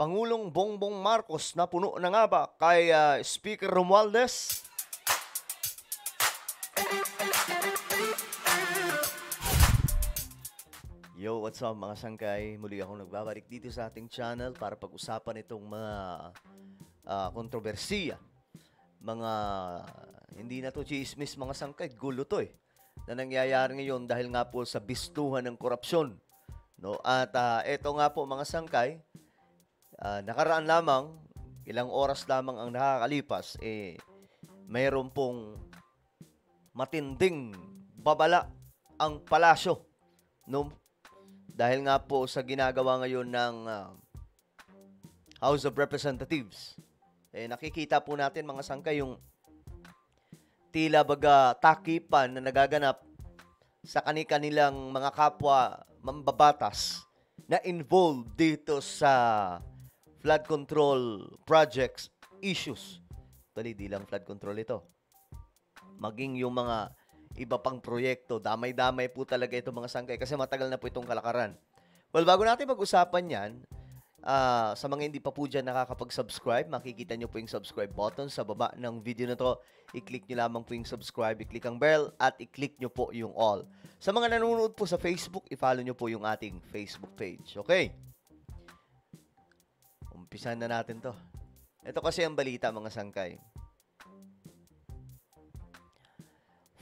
Pangulong Bongbong Marcos na puno na nga ba kay Speaker Romualdez? Yo, what's up mga sangkay? Muli akong nagbabalik dito sa ating channel para pag-usapan itong mga kontrobersiya. Mga hindi na to chismis mga sangkay, gulo to na nangyayari ngayon dahil nga po sa bistuhan ng korupsyon. No? At ito nga po mga sangkay, nakaraan lamang, ilang oras lamang ang nakakalipas, mayroon pong matinding babala ang palasyo. No? Dahil nga po sa ginagawa ngayon ng House of Representatives. Nakikita po natin mga sangkay yung tila baga takipan na nagaganap sa kanilang mga kapwa mambabatas na involved dito sa flood control projects issues. Actually, di lang flood control ito. Maging yung mga iba pang proyekto, damay-damay po talaga ito mga sangkay kasi matagal na po itong kalakaran. Well, bago natin mag-usapan yan, sa mga hindi pa po dyan nakakapag-subscribe, makikita nyo po yung subscribe button sa baba ng video na to. I-click nyo lamang po yung subscribe, i-click ang bell, at i-click nyo po yung all. Sa mga nanonood po sa Facebook, i-follow nyo po yung ating Facebook page. Okay? Umpisan na natin to. Ito kasi ang balita mga sangkay.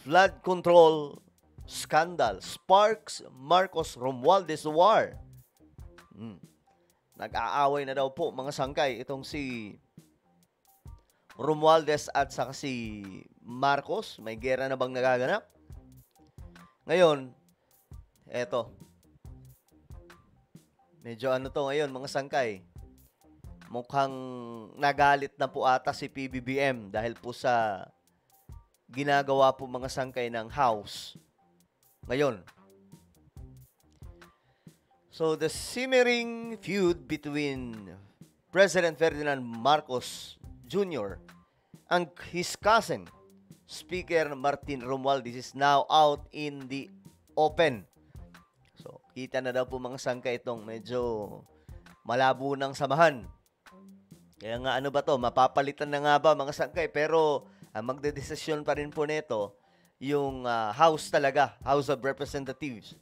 Flood control scandal sparks Marcos Romualdez war. Nag-aaway na daw po mga sangkay itong si Romualdez at saka si Marcos. May gera na bang nagaganap? Ngayon, eto. Medyo ano to ngayon mga sangkay. Mukhang nagalit na po ata si PBBM dahil po sa ginagawa po mga sangkay ng House ngayon. So, the simmering feud between President Ferdinand Marcos Jr. and his cousin, Speaker Martin Romualdez, is now out in the open. So, kita na daw po mga sangkay itong medyo malabo ng samahan. Kaya nga ano ba to, mapapalitan na nga ba mga sangkay, pero magdedesisyon pa rin po nito yung House talaga, House of Representatives.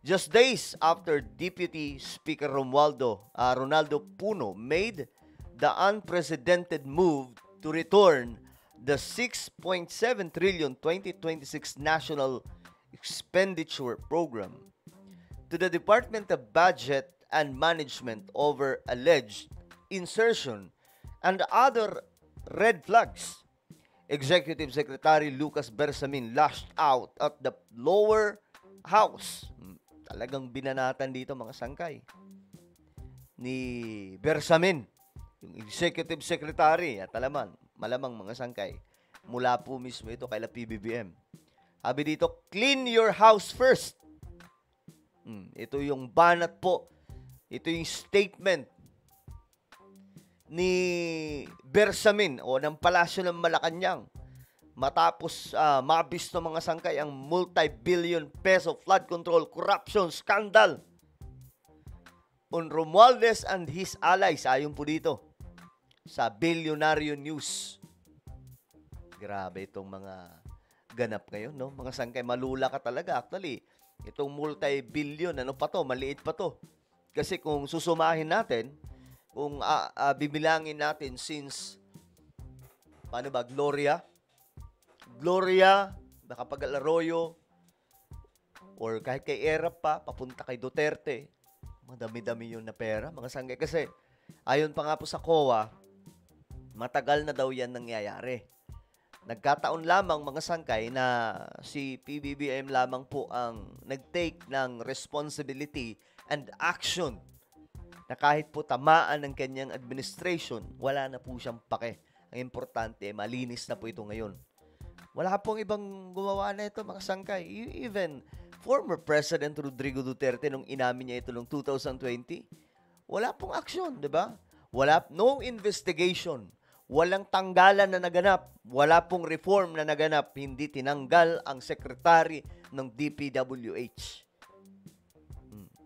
Just days after Deputy Speaker Ronaldo Puno made the unprecedented move to return the 6.7 trillion 2026 National Expenditure Program to the Department of Budget and Management over alleged insertion and other red flags, Executive Secretary Lucas Bersamin lashed out at the lower house. Talagang binanatan dito mga sangkay ni Bersamin, yung Executive Secretary, at malamang mga sangkay, mula po mismo ito kay PBBM. Sabi dito, clean your house first. Ito yung banat po. Ito yung statement ni Bersamin o ng Palasyo ng Malacanang matapos mabisto mga sangkay ang multi-billion peso flood control corruption scandal on Romualdez and his allies, ayon po dito sa Billionario News. Grabe itong mga ganap ngayon, no? Mga sangkay, malula ka talaga. Actually, itong multi-billion, ano pa to? Maliit pa to. Kasi kung susumahin natin, kung bibilangin natin since, paano ba, Gloria, Macapagal Arroyo, or kahit kay Erap pa, papunta kay Duterte, madami-dami yun na pera, mga sangkay. Kasi, ayon pa nga po sa COA, matagal na daw yan nangyayari. Nagkataon lamang mga sangkay na si PBBM lamang po ang nag-take ng responsibility and action na kahit po tamaan ng kanyang administration, wala na po siyang pake. Ang importante, malinis na po ito ngayon. Wala pong ibang gumawa na ito, mga sangkay. Even former President Rodrigo Duterte, nung inamin niya ito noong 2020, wala pong action, di ba? No investigation. Walang tanggalan na naganap. Wala pong reform na naganap. Hindi tinanggal ang sekretary ng DPWH.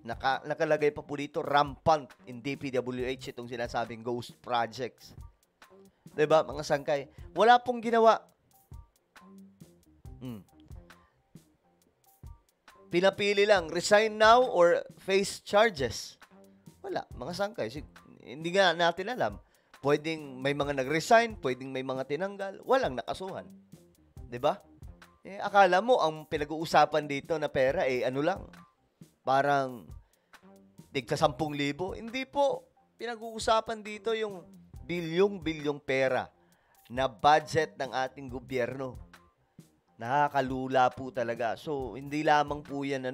Nakalagay pa po dito, rampant in DPWH itong sinasabing ghost projects. 'Di ba, mga sangkay? Wala pong ginawa. Pinapili lang, resign now or face charges. Wala, mga sangkay. Hindi nga natin alam. Pwedeng may mga nag-resign, pwedeng may mga tinanggal, walang nakasuhan. 'Di ba? Akala mo ang pinag-uusapan dito na pera ano lang, parang tigka 10,000. Hindi po. Pinag-uusapan dito yung bilyong-bilyong pera na budget ng ating gobyerno. Nakakalula po talaga. So, hindi lamang po yan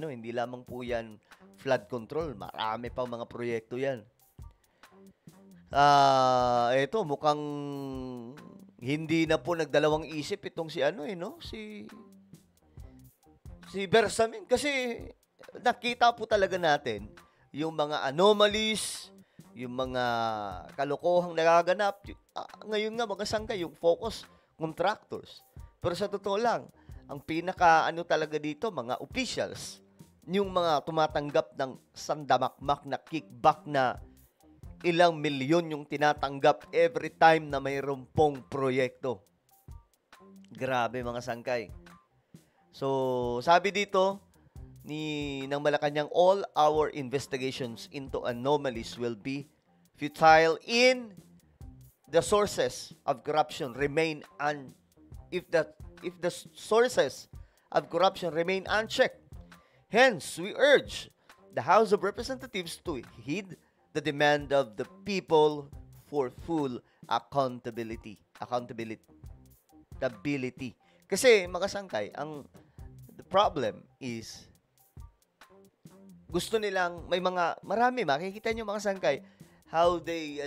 flood control. Marami pang mga proyekto yan. Ito, mukhang hindi na po nagdalawang isip itong si Bersamin. Kasi nakita po talaga natin yung mga anomalies, yung mga kalokohang nagaganap. Ngayon nga, mga sangkay, yung focus contractors. Pero sa totoo lang, ang pinaka talaga dito, mga officials, yung mga tumatanggap ng sandamakmak na kickback na ilang milyon yung tinatanggap every time na mayroon pong proyekto. Grabe, mga sangkay. So, sabi dito ng Malacanang, all our investigations into anomalies will be futile in the sources of corruption remain if the sources of corruption remain unchecked. Hence, we urge the House of Representatives to heed the demand of the people for full accountability. Kasi, mga sangkay, the problem is, gusto nilang, marami, makikita nyo, mga sangkay, how they,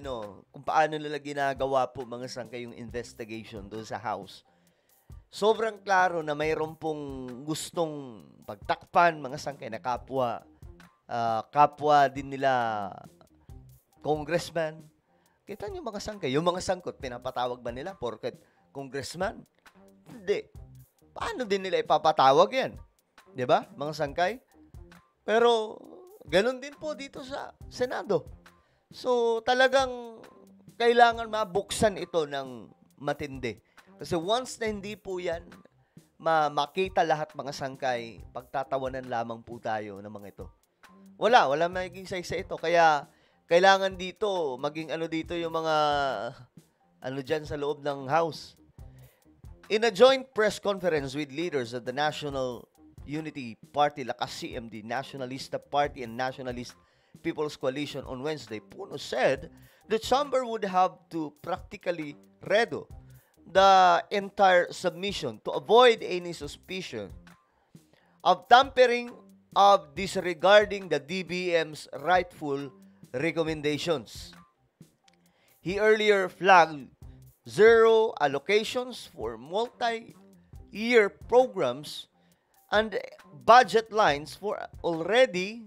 kung paano nila ginagawa po, mga sangkay, yung investigation doon sa House. Sobrang klaro na mayroon pong gustong pagtakpan, mga sangkay, na kapwa din nila congressman. Kita nyo, mga sangkay, yung mga sangkot, pinapatawag ba nila porket congressman? Hindi. Paano din nila ipapatawag yan? 'Di ba, mga sangkay? Pero, ganun din po dito sa Senado. So, talagang kailangan mabuksan ito ng matindi. Kasi once na hindi po yan makita lahat, mga sangkay, pagtatawanan lamang po tayo ng mga ito. Wala magiging saysa ito. Kaya, kailangan dito, maging dito yung mga, dyan sa loob ng House. In a joint press conference with leaders of the National Unity Party, Lakas CMD, Nationalista Party, and Nationalist People's Coalition on Wednesday, Puno said the chamber would have to practically redo the entire submission to avoid any suspicion of tampering of disregarding the DBM's rightful recommendations. He earlier flagged zero allocations for multi-year programs and budget lines for already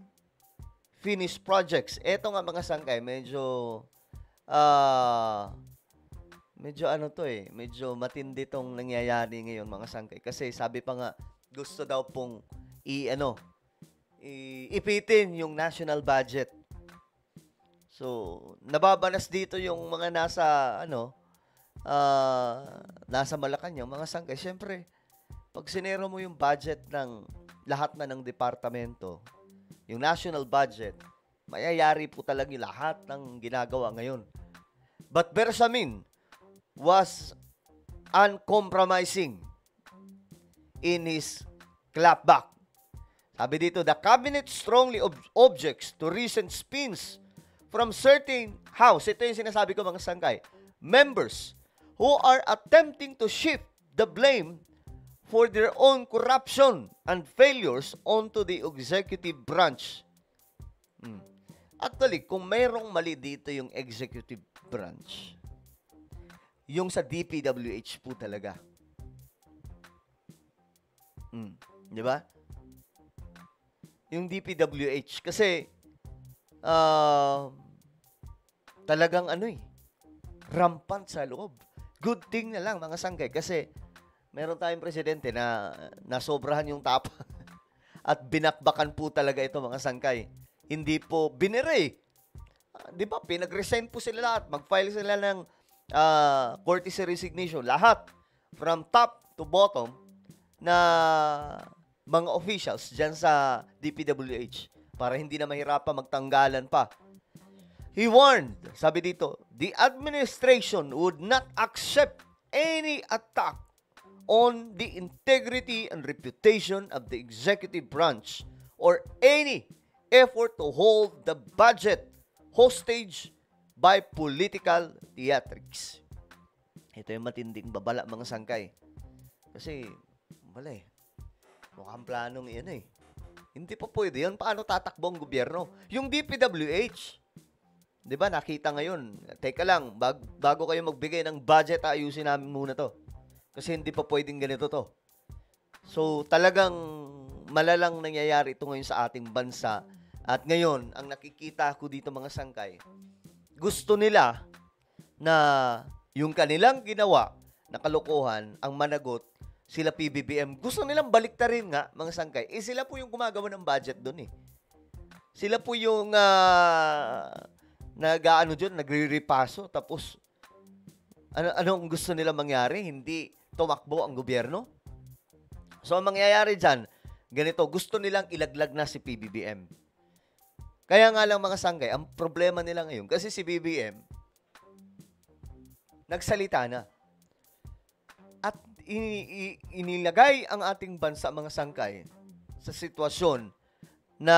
finished projects. Ito nga, mga sangkay, medyo medyo matindi tong nangyayari ngayon, mga sangkay. Kasi sabi pa nga, gusto daw pong ipitin yung national budget. So, nababanas dito yung mga nasa Malacanang, mga sangkay. Siyempre, pag sinero mo yung budget ng lahat na ng departamento, yung national budget, mayayari po talaga yung lahat ng ginagawa ngayon. But Bersamin was uncompromising in his clapback. Sabi dito, the cabinet strongly objects to recent spins from certain House, ito yung sinasabi ko, mga sangkay, members who are attempting to shift the blame for their own corruption and failures onto the executive branch. Actually, kung mayroong mali dito yung executive branch, yung sa DPWH po talaga. Di ba? Yung DPWH. Kasi, talagang rampant sa loob. Good thing na lang, mga sangkay. Kasi, meron tayong presidente na nasobrahan yung tapang at binakbakan po talaga ito, mga sangkay. hindi po binere. Di ba, pinag-resign po sila lahat. Mag-file sila ng courtesy resignation. Lahat, from top to bottom, na mga officials dyan sa DPWH para hindi na mahirapan magtanggalan pa. He warned, sabi dito, the administration would not accept any attack on the integrity and reputation of the executive branch or any effort to hold the budget hostage by political theatrics. Ito yung matinding babala, mga sangkay. Kasi, wala eh. Mukhang planong iyan eh. Hindi pa pwede yun. Paano tatakbo ang gobyerno? Yung DPWH, di ba, nakita ngayon, teka lang, bago kayo magbigay ng budget, ayusin namin muna to. Kasi hindi pa pwedeng ganito to. So, talagang malalang nangyayari ito ngayon sa ating bansa. At ngayon, ang nakikita ko dito, mga sangkay, gusto nila na yung kanilang ginawa na kalokohan, ang managot, sila PBBM, gusto nilang baliktarin nga, mga sangkay. Sila po yung gumagawa ng budget doon eh. Sila po yung nagre-repaso, tapos anong gusto nila mangyari? Hindi tumakbo ang gobyerno? So, ang mangyayari dyan, ganito, gusto nilang ilaglag na si PBBM. Kaya nga lang, mga sanggay, ang problema nila ngayon, kasi si BBM, nagsalita na. At inilagay ang ating bansa, mga sangkay, sa sitwasyon na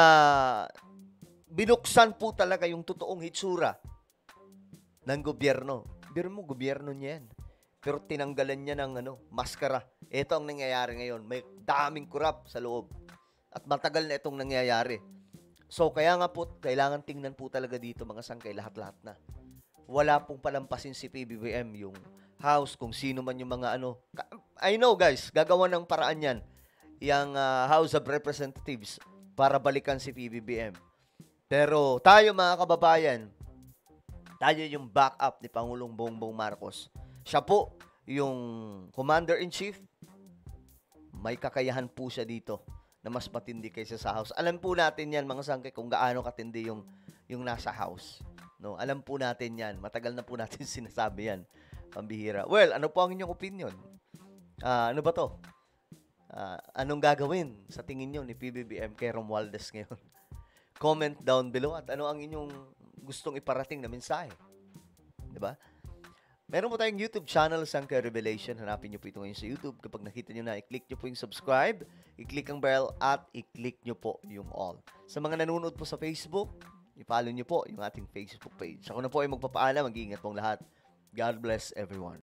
binuksan po talaga yung totoong hitsura ng gobyerno. Biro mo, gobyerno niya yan. Pero tinanggalan niya ng maskara. Ito ang nangyayari ngayon. May daming kurap sa loob. At matagal na itong nangyayari. So, kaya nga po, kailangan tingnan po talaga dito, mga sangkay, lahat-lahat na. Wala pong palampasin si PBBM, yung House, kung sino man yung mga I know, guys, gagawa ng paraan yan. Yung House of Representatives para balikan si PBBM. Pero tayo, mga kababayan, tayo yung backup ni Pangulong Bongbong Marcos. Siya po yung Commander-in-Chief. May kakayahan po siya dito na mas matindi kaysa sa House. Alam po natin yan, mga sangkay, kung gaano katindi yung nasa House. No? Alam po natin yan. Matagal na po natin sinasabi yan. Pambihira. Well, ano po ang inyong opinion? Ano ba to? Anong gagawin sa tingin nyo ni PBBM kay Romualdez ngayon? Comment down below at ano ang inyong gustong iparating na mensahe. Diba? Meron po tayong YouTube channel, Sangkay Revelation. Hanapin nyo po ito ngayon sa YouTube. Kapag nakita nyo na, i-click nyo po yung subscribe, i-click ang bell, at i-click nyo po yung all. Sa mga nanonood po sa Facebook, i-follow nyo po yung ating Facebook page. Ako na po ay magpapaalam. Mag-iingat pong lahat. God bless everyone.